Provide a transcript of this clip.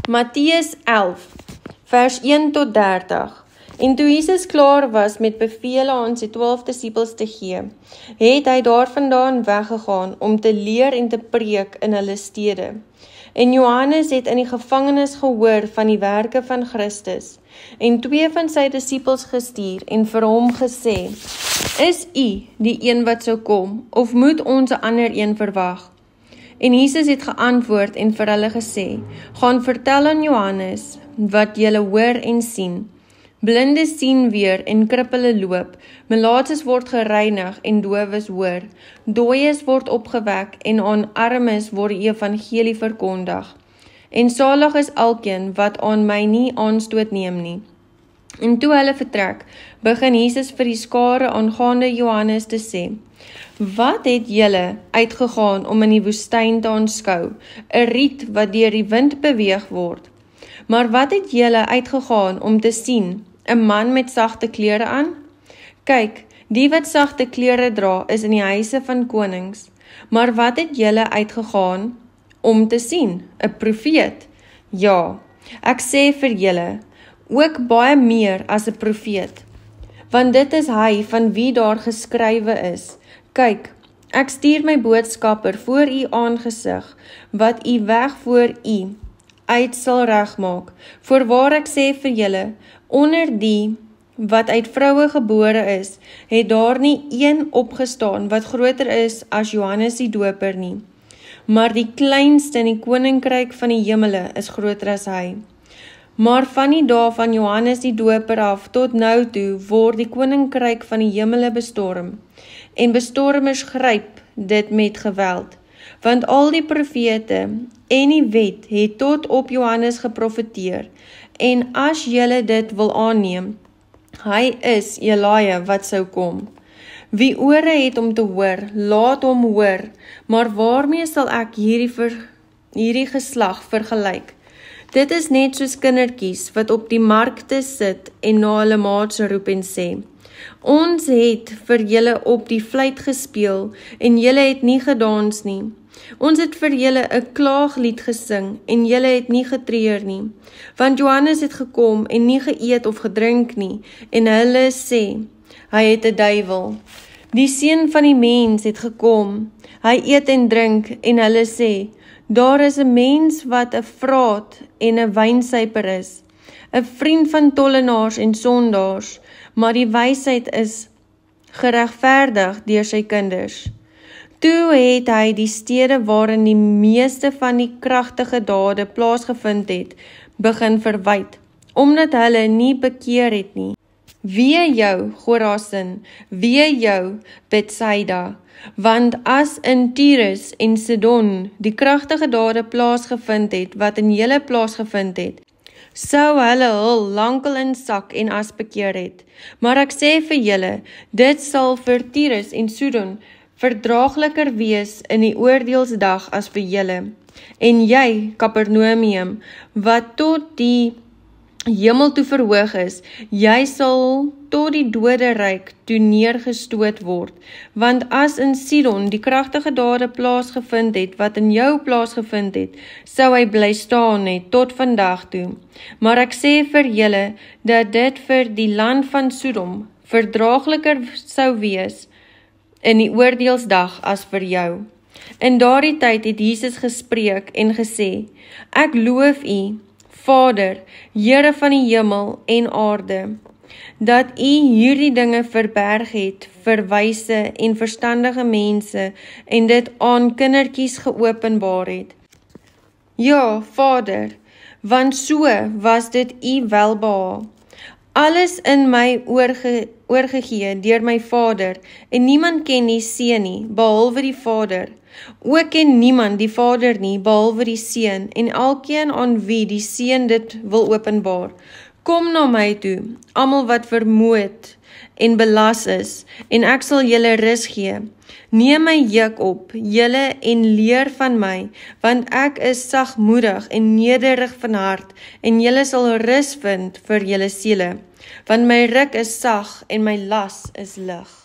Matteus 11, vers 1 tot 30. En toe Jesus klaar was met bevele aan sy 12 disippels te gee, het hy daarvandaan weggegaan om te leer en te preek in hulle stede. En Johannes het in die gevangenis gehoor van die werke van Christus, en 2 van sy disippels gestuur en vir hom gesê, is u die een wat sou kom, of moet ons 'n ander een verwag? En Jesus het geantwoord en vir hulle gesê, gaan vertel aan Johannes wat julle hoor en sien. Blindes sien weer en krippele loop, melaatses word gereinig en dowes hoor, dooies word opgewek en aan armes word die evangelie verkondig. En salig is elkeen wat aan my nie aanstoot neem nie. En toe hulle vertrek, begin Jesus vir die skare aangaande Johannes te sê, wat het julle uitgegaan om in die woestyn te aanskou, 'n riet wat deur die wind beweeg word? Maar wat het julle uitgegaan om te sien, 'n man met sagte klere aan? Kyk, die wat sagte klere dra is in die huise van konings. Maar wat het julle uitgegaan om te sien, 'n profeet? Ja, ek sê vir julle, ook baie meer as 'n profeet. Want dit is hy van wie daar geskrywe is, kyk, ek stuur my boodskapper voor u aangesig, wat u weg voor u uit sal regmaak. Voorwaar ek sê vir julle, onder die wat uit vroue gebore is, het daar nie een opgestaan wat groter is as Johannes die Doper nie. Maar die kleinste in die koninkryk van die hemele is groter as hy. Maar van die dae van Johannes die Doper af tot nou toe word die koninkryk van die hemele bestorm, en bestormers gryp dit met geweld. Want al die profete en die wet het tot op Johannes geprofeteer, en as julle dit wil aanneem, hy is Elia wat sou kom. Wie ore het om te hoor, laat hom hoor, maar waarmee sal ek hierdie geslag vergelyk? Dit is net soos kindertjies wat op die markte sit en na hulle maats roep en sê, ons het vir julle op die fluit gespeel en julle het nie gedans nie. Ons het vir julle 'n klaaglied gesing en julle het nie getreur nie. Want Johannes het gekom en nie geëet of gedrink nie en hulle sê, hy het 'n duiwel. Die seun van die mens het gekom, hy eet en drink en hulle sê, daar is 'n mens wat 'n vraat en 'n wynsuiper is, 'n vriend van tollenaars en sondaars, maar die wysheid is geregverdig deur sy kinders. Toe het hy die stede waarin die meeste van die kragtige dade plaasgevind het, begin verwyd, omdat hulle nie bekeer het nie. Wee jou, Chorazin, wee jou, Betsaida, want as in Tyrus en Sidon die kragtige dade plaasgevind het, wat in julle plaasgevind het, sou hulle hul lankal in sak en as bekeer het. Maar ek sê vir julle, dit sal vir Tyrus en Sidon verdraagliker wees in die oordeelsdag as vir julle. En jy, Kapernaum, wat tot die hemel toe verhoog is, jy sal tot die doderyk toe neergestoot word, want as in Sidon die kragtige dade plaasgevind het, wat in jou plaasgevind het, sou hy bly staan het tot vandag toe. Maar ek sê vir julle, dat dit vir die land van Sodom verdraagliker sou wees in die oordeelsdag as vir jou. In daardie tyd het Jesus gespreek en gesê, ek loof u, Vader, Here van die hemel en aarde, dat u hierdie dinge verberg het vir wyse en verstandige mense en dit aan kindertjies geopenbaar het. Ja, Vader, want so was dit u welbehae. Alles in my oorgegee deur my Vader, en niemand ken die Seun nie, behalwe die Vader. Ook ken niemand die Vader nie, behalwe die Seun, en elkeen aan wie die Seun dit wil openbaar. Kom na my toe, almal wat vermoeid en belas is, en ek sal julle rus gee. Neem my juk op, julle, en leer van my, want ek is sagmoedig en nederig van hart, en julle sal rus vind vir julle siele, want my juk is sag en my las is lig.